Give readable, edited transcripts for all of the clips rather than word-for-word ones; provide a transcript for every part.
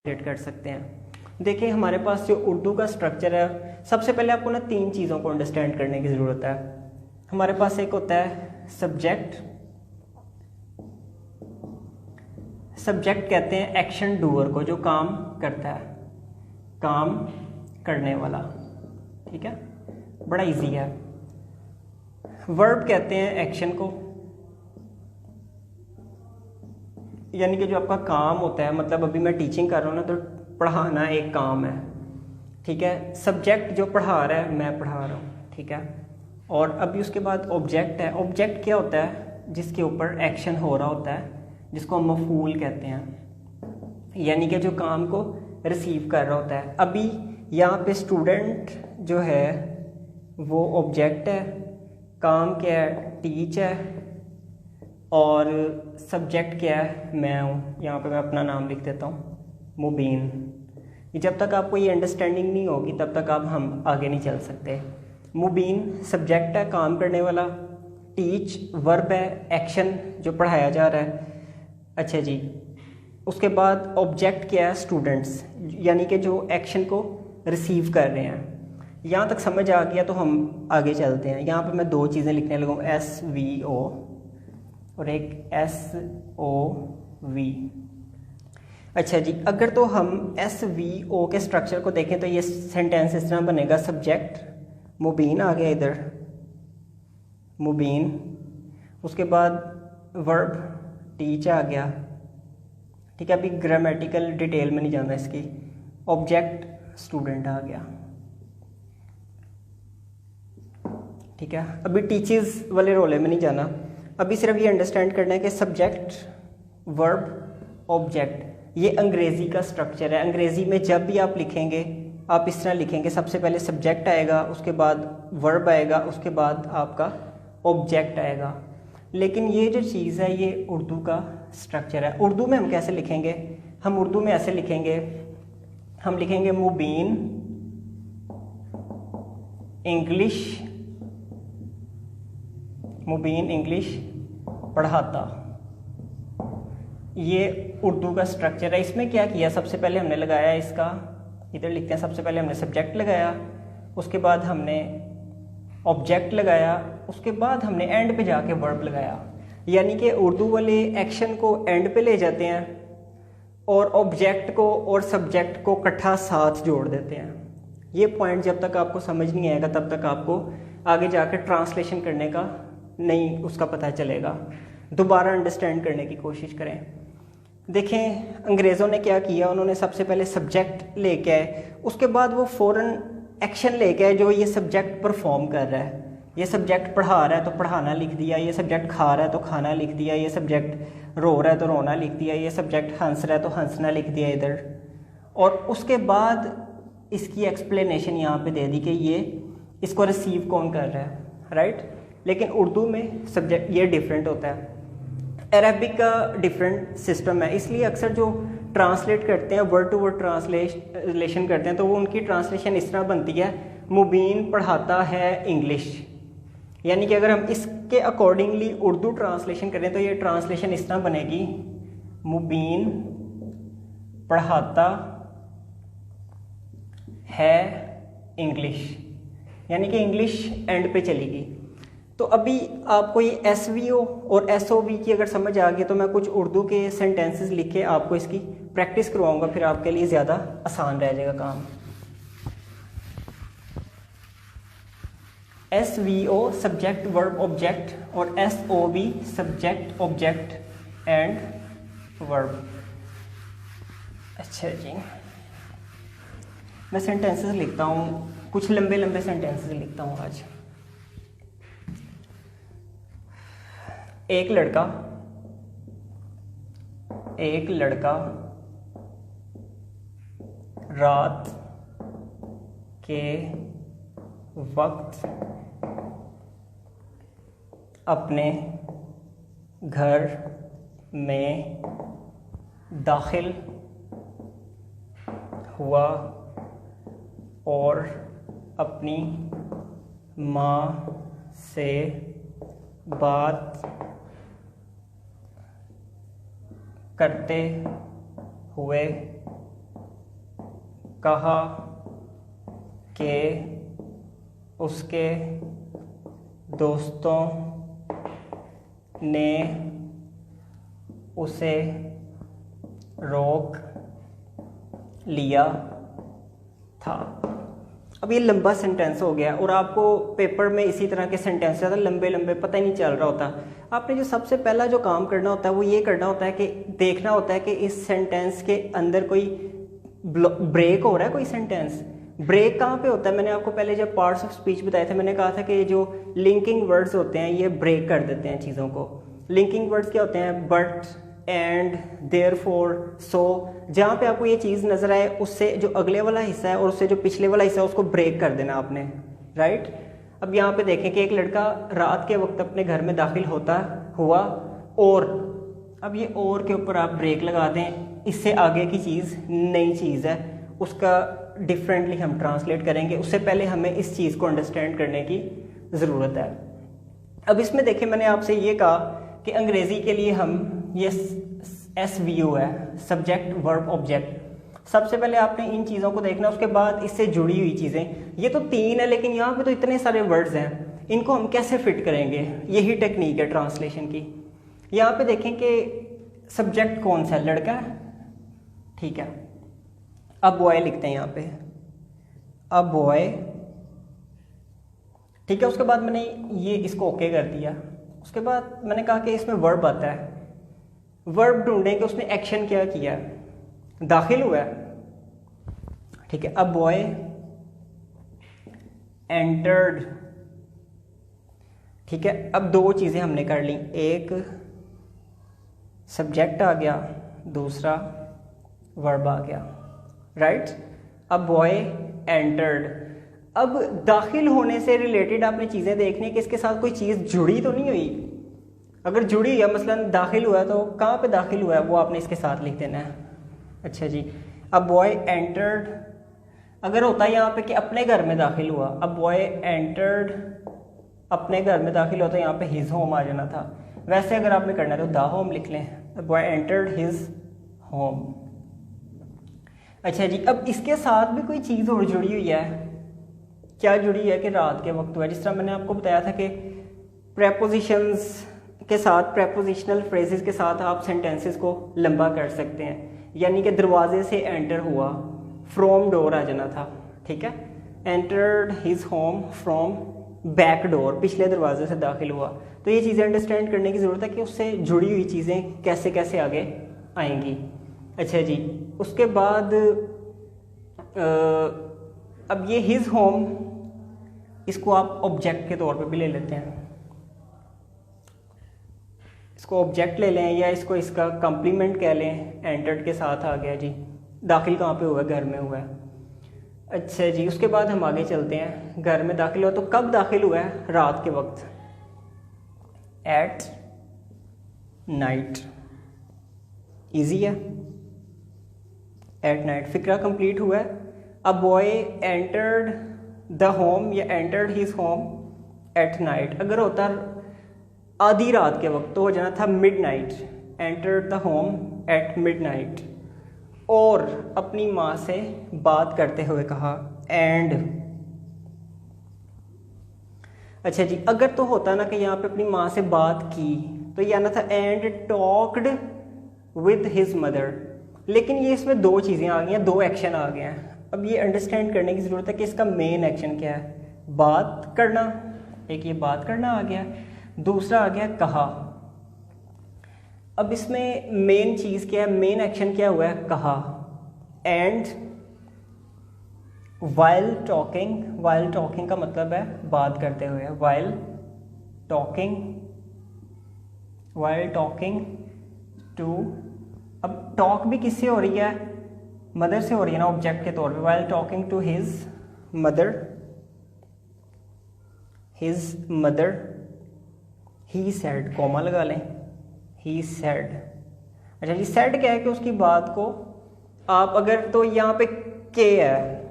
Create कर सकते हैं। देखिए हमारे पास जो उर्दू का स्ट्रक्चर है, सबसे पहले आपको ना 3 चीज़ों को अंडरस्टैंड करने की ज़रूरत है। हमारे पास एक होता है सब्जेक्ट। सब्जेक्ट कहते हैं एक्शन डूअर को, जो काम करता है, काम करने वाला। ठीक है, बड़ा इजी है। वर्ब कहते हैं एक्शन को, यानी कि जो आपका काम होता है, मतलब अभी मैं टीचिंग कर रहा हूँ ना, तो पढ़ाना एक काम है। ठीक है, सब्जेक्ट जो पढ़ा रहा है, मैं पढ़ा रहा हूँ। ठीक है, और अभी उसके बाद ऑब्जेक्ट है। ऑब्जेक्ट क्या होता है? जिसके ऊपर एक्शन हो रहा होता है, जिसको हम मफूल कहते हैं, यानी कि जो काम को रिसीव कर रहा होता है। अभी यहाँ पे स्टूडेंट जो है वो ऑब्जेक्ट है, काम क्या है? टीच है, और सब्जेक्ट क्या है? मैं हूँ। यहाँ पे मैं अपना नाम लिख देता हूँ, मुबीन। जब तक आपको ये अंडरस्टैंडिंग नहीं होगी तब तक हम आगे नहीं चल सकते। मुबीन सब्जेक्ट है, काम करने वाला। टीच वर्ब है, एक्शन जो पढ़ाया जा रहा है। अच्छा जी, उसके बाद ऑब्जेक्ट क्या है? स्टूडेंट्स, यानी कि जो एक्शन को रिसीव कर रहे हैं। यहाँ तक समझ आ गया तो हम आगे चलते हैं। यहाँ पे मैं 2 चीज़ें लिखने लगा हूँ, SVO और एक SOV। अच्छा जी, अगर तो हम SVO के स्ट्रक्चर को देखें तो ये सेंटेंस इस तरह बनेगा, सब्जेक्ट मुबीन आ गया इधर, मुबीन। उसके बाद वर्ब टीच आ गया। ठीक है, अभी ग्रामेटिकल डिटेल में नहीं जाना इसकी। ऑब्जेक्ट स्टूडेंट आ गया। ठीक है, अभी टीचर्स वाले रोले में नहीं जाना। अभी सिर्फ ये अंडरस्टैंड करना है कि सब्जेक्ट वर्ब ऑब्जेक्ट, ये अंग्रेज़ी का स्ट्रक्चर है। अंग्रेज़ी में जब भी आप लिखेंगे आप इस तरह लिखेंगे, सबसे पहले सब्जेक्ट आएगा, उसके बाद वर्ब आएगा, उसके बाद आपका ऑब्जेक्ट आएगा। लेकिन ये जो चीज़ है ये उर्दू का स्ट्रक्चर है। उर्दू में हम कैसे लिखेंगे? हम उर्दू में ऐसे लिखेंगे, हम लिखेंगे मुबीन इंग्लिश, मुबीन इंग्लिश पढ़ाता। ये उर्दू का स्ट्रक्चर है। इसमें क्या किया? सबसे पहले हमने लगाया इसका, इधर लिखते हैं, सबसे पहले हमने सब्जेक्ट लगाया, उसके बाद हमने ऑब्जेक्ट लगाया, उसके बाद हमने एंड पे जाके वर्ब लगाया। यानी कि उर्दू वाले एक्शन को एंड पे ले जाते हैं और ऑब्जेक्ट को और सब्जेक्ट को इकट्ठा साथ जोड़ देते हैं। ये पॉइंट जब तक आपको समझ नहीं आएगा तब तक आपको आगे जाकर ट्रांसलेशन करने का नहीं उसका पता चलेगा। दोबारा अंडरस्टैंड करने की कोशिश करें। देखें अंग्रेज़ों ने क्या किया, उन्होंने सबसे पहले सब्जेक्ट लेके आए, उसके बाद वो फ़ौरन एक्शन लेके आए जो ये सब्जेक्ट परफॉर्म कर रहा है। ये सब्जेक्ट पढ़ा रहा है तो पढ़ाना लिख दिया, ये सब्जेक्ट खा रहा है तो खाना लिख दिया, ये सब्जेक्ट रो रहा है तो रोना लिख दिया, ये सब्जेक्ट हंस रहा है तो हंसना लिख दिया इधर। और उसके बाद इसकी एक्सप्लेनेशन यहाँ पे दे दी कि ये इसको रिसीव कौन कर रहा है, राइट। लेकिन उर्दू में सब्जेक्ट ये डिफरेंट होता है। अरबिक का डिफरेंट सिस्टम है, इसलिए अक्सर जो ट्रांसलेट करते हैं, वर्ड टू वर्ड ट्रांसलेशन करते हैं, तो वो उनकी ट्रांसलेशन इस तरह बनती है, मुबीन पढ़ाता है इंग्लिश। यानी कि अगर हम इसके अकॉर्डिंगली उर्दू ट्रांसलेशन करें तो ये ट्रांसलेशन इस तरह बनेगी, मुबीन पढ़ाता है इंग्लिश, यानी कि इंग्लिश एंड पे चलेगी। तो अभी आपको ये SVO और SOV की अगर समझ आ गई तो मैं कुछ उर्दू के सेंटेंसेस लिख के आपको इसकी प्रैक्टिस करवाऊंगा, फिर आपके लिए ज़्यादा आसान रह जाएगा काम। SVO सब्जेक्ट वर्ब ऑब्जेक्ट और SOV subject object and verb. अच्छा जी, मैं सेंटेंसेस लिखता हूँ, कुछ लंबे लंबे सेंटेंसेस लिखता हूँ आज। एक लड़का रात के वक्त अपने घर में दाखिल हुआ और अपनी माँ से बात करते हुए कहा कि उसके दोस्तों ने उसे रोक लिया था। अब ये लंबा सेंटेंस हो गया और आपको पेपर में इसी तरह के सेंटेंस ज़्यादा लंबे लंबे पता ही नहीं चल रहा होता। आपने जो सबसे पहला जो काम करना होता है वो ये करना होता है कि देखना होता है कि इस सेंटेंस के अंदर कोई ब्रेक हो रहा है, कोई सेंटेंस ब्रेक कहाँ पे होता है। मैंने आपको पहले जब पार्ट्स ऑफ स्पीच बताए थे मैंने कहा था कि जो लिंकिंग वर्ड्स होते हैं ये ब्रेक कर देते हैं चीज़ों को। लिंकिंग वर्ड्स क्या होते हैं? बट, एंड, देयरफॉर, सो। जहाँ पे आपको ये चीज़ नजर आए उससे जो अगले वाला हिस्सा है और उससे जो पिछले वाला हिस्सा है उसको ब्रेक कर देना आपने, राइट। अब यहाँ पे देखें कि एक लड़का रात के वक्त अपने घर में दाखिल हुआ और अब ये और के ऊपर आप ब्रेक लगा दें, इससे आगे की चीज़ नई चीज़ है, उसका डिफरेंटली हम ट्रांसलेट करेंगे। उससे पहले हमें इस चीज़ को अंडरस्टैंड करने की ज़रूरत है। अब इसमें देखें मैंने आपसे ये कहा कि अंग्रेज़ी के लिए हम ये SVO है, सब्जेक्ट वर्ब ऑब्जेक्ट। सबसे पहले आपने इन चीज़ों को देखना, उसके बाद इससे जुड़ी हुई चीज़ें। ये तो 3 है लेकिन यहाँ पे तो इतने सारे वर्ड्स हैं, इनको हम कैसे फिट करेंगे? यही टेक्निक है ट्रांसलेशन की। यहाँ पे देखें कि सब्जेक्ट कौन सा है? लड़का है, ठीक है। अब बॉय लिखते हैं यहाँ पे, अब बॉय, ठीक है। उसके बाद मैंने ये इसको ओके कर दिया। उसके बाद मैंने कहा कि इसमें वर्ब आता है, वर्ब ढूंढें कि उसने एक्शन क्या किया, दाखिल हुआ है, ठीक है। अब बॉय एंटर्ड, ठीक है। अब 2 चीज़ें हमने कर ली, एक सब्जेक्ट आ गया, दूसरा वर्ब आ गया, राइट। अब बॉय एंटर्ड। अब दाखिल होने से रिलेटेड आपने चीज़ें देखनी है कि इसके साथ कोई चीज़ जुड़ी तो नहीं हुई। अगर जुड़ी है, मसलन दाखिल हुआ है, तो कहाँ पे दाखिल हुआ है वो आपने इसके साथ लिख देना है। अच्छा जी। अब बॉय एंटर्ड, अगर होता है यहाँ पे कि अपने घर में दाखिल हुआ, अब बॉय एंटर्ड अपने घर में दाखिल होता है, यहाँ पे हिज होम आ जाना था। वैसे अगर आपने करना है तो द होम लिख लें, बॉय एंटर्ड हिज होम। अच्छा जी। अब इसके साथ भी कोई चीज़ और जुड़ी हुई है, क्या जुड़ी है कि रात के वक्त हुआ। जिस तरह मैंने आपको बताया था कि प्रेपोजिशंस के साथ, प्रेपोजिशनल फ्रेजेस के साथ आप सेंटेंसेस को लंबा कर सकते हैं। यानी कि दरवाजे से एंटर हुआ, फ्रॉम डोर आ जाना था, ठीक है। Entered his home from back door, पिछले दरवाजे से दाखिल हुआ। तो ये चीज़ें अंडरस्टैंड करने की ज़रूरत है कि उससे जुड़ी हुई चीज़ें कैसे कैसे आगे आएंगी। अच्छा जी। उसके बाद अब ये हिज होम, इसको आप ऑब्जेक्ट के तौर पे भी ले लेते हैं, इसको ऑब्जेक्ट ले लें या इसको इसका कॉम्प्लीमेंट कह लें। एंटर्ड के साथ आ गया जी, दाखिल कहाँ पे हुआ है? घर में हुआ है। अच्छा जी। उसके बाद हम आगे चलते हैं, घर में दाखिल हुआ, तो कब दाखिल हुआ है? रात के वक्त, एट नाइट। इजी है, एट नाइट, फिक्रा कंप्लीट हुआ है। अब बॉय एंटर्ड द होम या entered his home at night, अगर होता आधी रात के वक्त तो हो जाना था mid night, entered the home at mid night. और अपनी माँ से बात करते हुए कहा, एंड। अच्छा जी। अगर तो होता ना कि यहाँ पे अपनी माँ से बात की तो ये आना था and talked with his mother, लेकिन ये इसमें 2 चीज़ें आ गई हैं, 2 एक्शन आ गए हैं। अब ये अंडरस्टैंड करने की ज़रूरत है कि इसका मेन एक्शन क्या है। बात करना, एक ये बात करना आ गया, दूसरा आ गया कहा। अब इसमें मेन चीज़ क्या है, मेन एक्शन क्या हुआ है? कहा। And while talking, while talking का मतलब है बात करते हुए, वाइल टॉकिंग टू। अब टॉक भी किससे हो रही है? मदर से हो रही है ना, ऑब्जेक्ट के तौर पे। While talking to his mother he said, comma लगा लें, ही सेड। अच्छा जी। सेड क्या है कि उसकी बात को आप, अगर तो यहाँ पे के है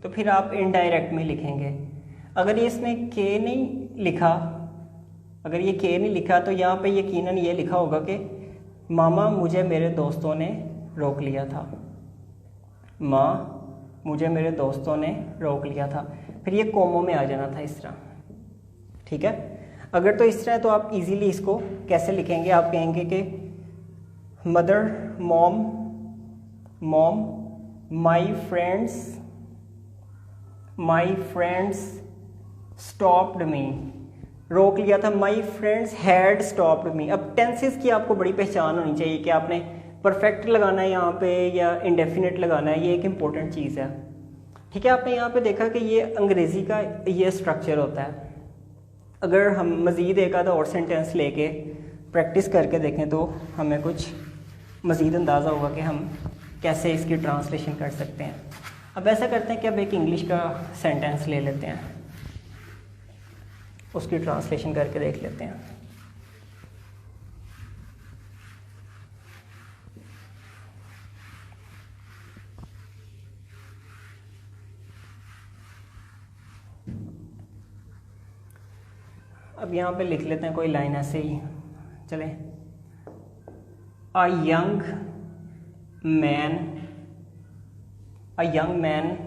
तो फिर आप इनडायरेक्ट में लिखेंगे। अगर ये इसने के नहीं लिखा, अगर ये के नहीं लिखा तो यहाँ पे यकीनन ये लिखा होगा कि मामा मुझे मेरे दोस्तों ने रोक लिया था। माँ मुझे मेरे दोस्तों ने रोक लिया था। फिर ये कोमों में आ जाना था इस तरह, ठीक है। अगर तो इस तरह तो आप इजीली इसको कैसे लिखेंगे, आप कहेंगे कि mother, mom, my friends stopped me, रोक लिया था। My friends had stopped me. अब टेंसेस की आपको बड़ी पहचान होनी चाहिए कि आपने परफेक्ट लगाना है यहाँ पे या इंडेफिनिट लगाना है, ये एक इम्पोर्टेंट चीज़ है, ठीक है। आपने यहाँ पे देखा कि ये अंग्रेज़ी का ये स्ट्रक्चर होता है। अगर हम मज़ीद एक आधा और सेंटेंस लेके प्रैक्टिस करके देखें तो हमें कुछ मज़ीद अंदाज़ा होगा कि हम कैसे इसकी ट्रांसलेशन कर सकते हैं। अब ऐसा करते हैं कि अब एक इंग्लिश का सेंटेंस ले लेते हैं, उसकी ट्रांसलेशन करके देख लेते हैं। अब यहाँ पे लिख लेते हैं कोई लाइन ऐसे ही चले। A young man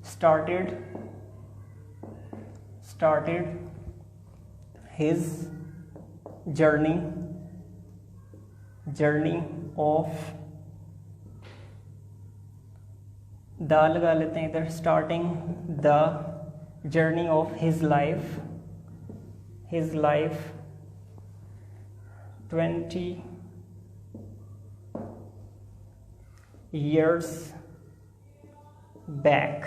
started his journey of दा लगा लेते हैं इधर, starting the journey of his life 20 years back.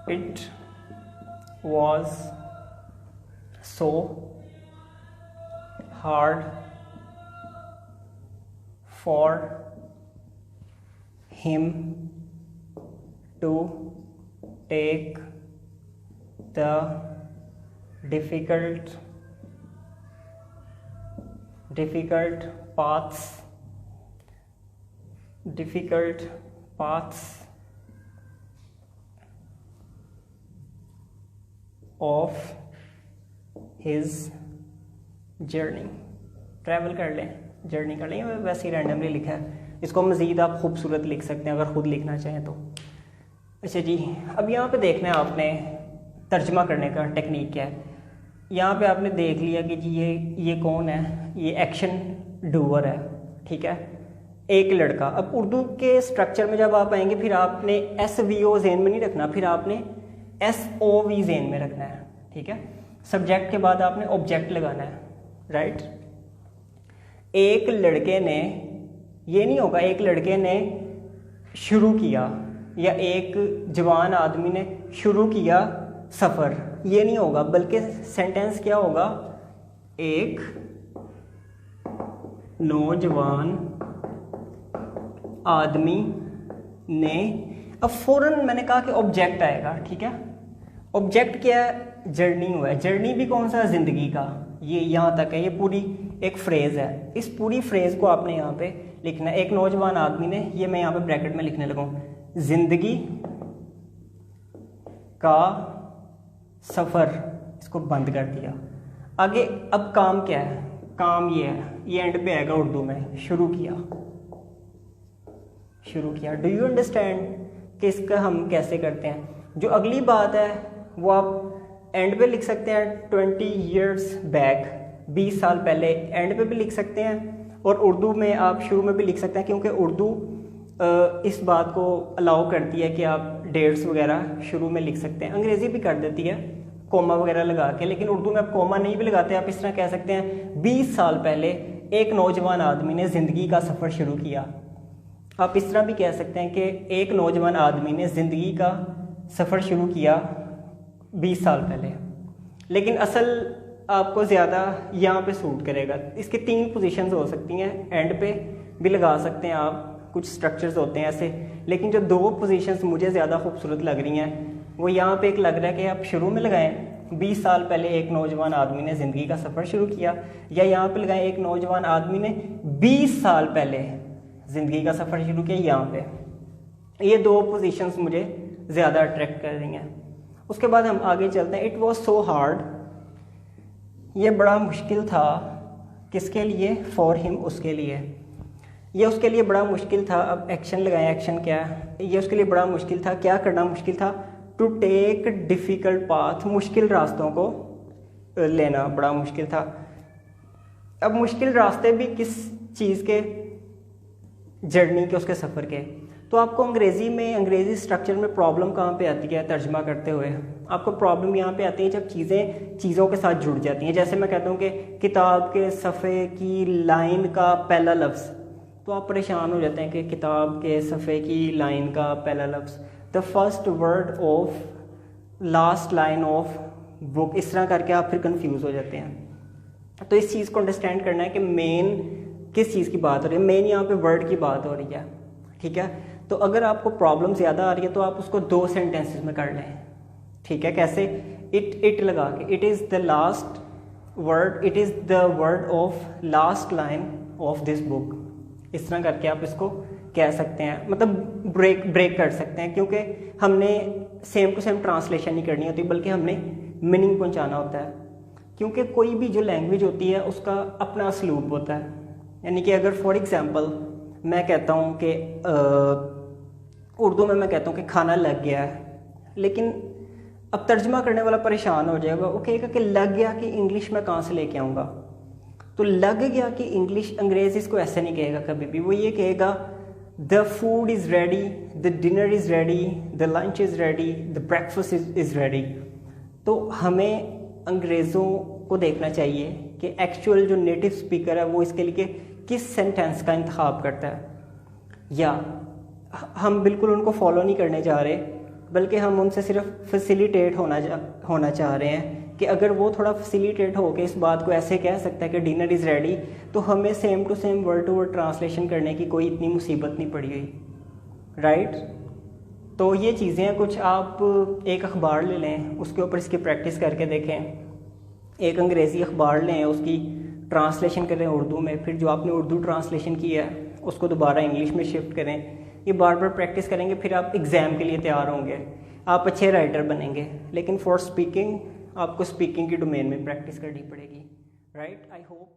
It was so hard for him to take the difficult paths of his journey। Travel कर लें, journey कर लें, वैसे ही रैंडमली लिखा है। इसको मज़ीद आप खूबसूरत लिख सकते हैं अगर ख़ुद लिखना चाहें तो। अच्छा जी, अब यहाँ पे देखना है आपने तर्जमा करने का टेक्निक क्या है। यहाँ पे आपने देख लिया कि जी ये कौन है, ये एक्शन डूअर है, ठीक है, एक लड़का। अब उर्दू के स्ट्रक्चर में जब आप आएंगे फिर आपने SVO ज़हन में नहीं रखना, फिर आपने SOV ज़हन में रखना है, ठीक है। सब्जेक्ट के बाद आपने ऑब्जेक्ट लगाना है, राइट। एक लड़के ने, ये नहीं होगा एक लड़के ने शुरू किया या एक जवान आदमी ने शुरू किया सफ़र, ये नहीं होगा, बल्कि सेंटेंस क्या होगा, एक नौजवान आदमी ने। अब फ़ौरन मैंने कहा कि ऑब्जेक्ट आएगा, ठीक है। ऑब्जेक्ट क्या है, जर्नी हुआ है। जर्नी भी कौन सा, ज़िंदगी का, ये यहाँ तक है, ये पूरी एक फ्रेज़ है। इस पूरी फ्रेज़ को आपने यहाँ पे लिखना है। एक नौजवान आदमी ने, ये मैं यहाँ पे ब्रैकेट में लिखने लगा हूँ, ज़िंदगी का सफ़र, इसको बंद कर दिया। आगे अब काम क्या है, काम ये है, ये एंड पे आएगा उर्दू में, शुरू किया। डू यू अंडरस्टैंड कि इसका हम कैसे करते हैं। जो अगली बात है वो आप एंड पे लिख सकते हैं, 20 years बैक, 20 साल पहले, एंड पे भी लिख सकते हैं, और उर्दू में आप शुरू में भी लिख सकते हैं, क्योंकि उर्दू इस बात को अलाउ करती है कि आप डेट्स वगैरह शुरू में लिख सकते हैं। अंग्रेज़ी भी कर देती है कोमा वगैरह लगा के, लेकिन उर्दू में आप कोमा नहीं भी लगाते, आप इस तरह कह सकते हैं 20 साल पहले एक नौजवान आदमी ने ज़िंदगी का सफ़र शुरू किया। आप इस तरह भी कह सकते हैं कि एक नौजवान आदमी ने ज़िंदगी का सफ़र शुरू किया 20 साल पहले, लेकिन असल आपको ज़्यादा यहाँ पे सूट करेगा। इसके 3 पोजीशंस हो सकती हैं, एंड पे भी लगा सकते हैं आप, कुछ स्ट्रक्चर्स होते हैं ऐसे, लेकिन जो 2 पोजीशंस मुझे ज़्यादा खूबसूरत लग रही हैं वो यहाँ पे एक लग रहा है कि आप शुरू में लगाएं 20 साल पहले एक नौजवान आदमी ने ज़िंदगी का सफ़र शुरू किया, या यहाँ पे लगाएं एक नौजवान आदमी ने 20 साल पहले ज़िंदगी का सफ़र शुरू किया। यहाँ पे ये 2 पोजीशंस मुझे ज़्यादा अट्रैक्ट कर रही हैं। उसके बाद हम आगे चलते हैं। इट वॉज सो हार्ड, ये बड़ा मुश्किल था, किसके लिए, फॉर हिम, उसके लिए। ये उसके लिए बड़ा मुश्किल था। अब एक्शन लगाएं, एक्शन क्या है, ये उसके लिए बड़ा मुश्किल था। क्या करना मुश्किल था? टू टेक डिफ़िकल्ट पाथ, मुश्किल रास्तों को लेना बड़ा मुश्किल था। अब मुश्किल रास्ते भी किस चीज़ के? जर्नी के, उसके सफ़र के। तो आपको अंग्रेज़ी में, अंग्रेज़ी स्ट्रक्चर में प्रॉब्लम कहाँ पे आती है तर्जमा करते हुए? आपको प्रॉब्लम यहाँ पे आती है जब चीज़ों के साथ जुड़ जाती हैं। जैसे मैं कहता हूँ कि किताब के सफ़े की लाइन का पहला लफ्ज़, तो आप परेशान हो जाते हैं कि किताब के सफ़े की लाइन का पहला लफ्ज़, the first word of last line of book, इस तरह करके आप फिर कंफ्यूज हो जाते हैं। तो इस चीज़ को अंडरस्टैंड करना है कि मेन किस चीज़ की बात हो रही है। मेन यहाँ पे वर्ड की बात हो रही है, ठीक है। तो अगर आपको प्रॉब्लम ज़्यादा आ रही है तो आप उसको 2 सेंटेंसेस में कर लें, ठीक है। कैसे? इट लगा के, it is the last word, it is the word of last line of this book, इस तरह करके आप इसको कह सकते हैं। मतलब ब्रेक कर सकते हैं, क्योंकि हमने सेम टू सेम ट्रांसलेशन नहीं करनी होती, बल्कि हमने मीनिंग पहुंचाना होता है। क्योंकि कोई भी जो लैंग्वेज होती है उसका अपना असलूब होता है। यानी कि अगर फॉर एग्जांपल मैं कहता हूँ कि उर्दू में मैं कहता हूँ कि खाना लग गया है, लेकिन अब तर्जमा करने वाला परेशान हो जाएगा, वो कहेगा कि लग गया कि इंग्लिश में कहाँ से लेके आऊँगा। तो लग गया कि इंग्लिश, अंग्रेज़ी इसको ऐसे नहीं कहेगा कभी भी, वो ये कहेगा the food is ready, the dinner is ready, the lunch is ready, the breakfast is ready. तो हमें अंग्रेज़ों को देखना चाहिए कि एक्चुअल जो नेटिव स्पीकर है वो इसके लिए किस सेंटेंस का इंतखाब करता है। या हम बिल्कुल उनको फॉलो नहीं करने जा रहे, बल्कि हम उनसे सिर्फ फैसिलिटेट होना चाह रहे हैं कि अगर वो थोड़ा फैसिलिटेट हो के इस बात को ऐसे कह सकता है कि डिनर इज़ रेडी, तो हमें same to same word to word translation करने की कोई इतनी मुसीबत नहीं पड़ी हुई, राइट। तो ये चीज़ें हैं कुछ। आप एक अखबार ले लें, उसके ऊपर इसकी प्रैक्टिस करके देखें। एक अंग्रेज़ी अखबार लें, उसकी ट्रांसलेशन करें उर्दू में, फिर जो आपने उर्दू ट्रांसलेशन किया है उसको दोबारा इंग्लिश में शिफ्ट करें। ये बार बार प्रैक्टिस करेंगे, फिर आप एग्ज़ाम के लिए तैयार होंगे, आप अच्छे राइटर बनेंगे। लेकिन फॉर स्पीकिंग आपको स्पीकिंग की डोमेन में प्रैक्टिस करनी पड़ेगी, राइट। I hope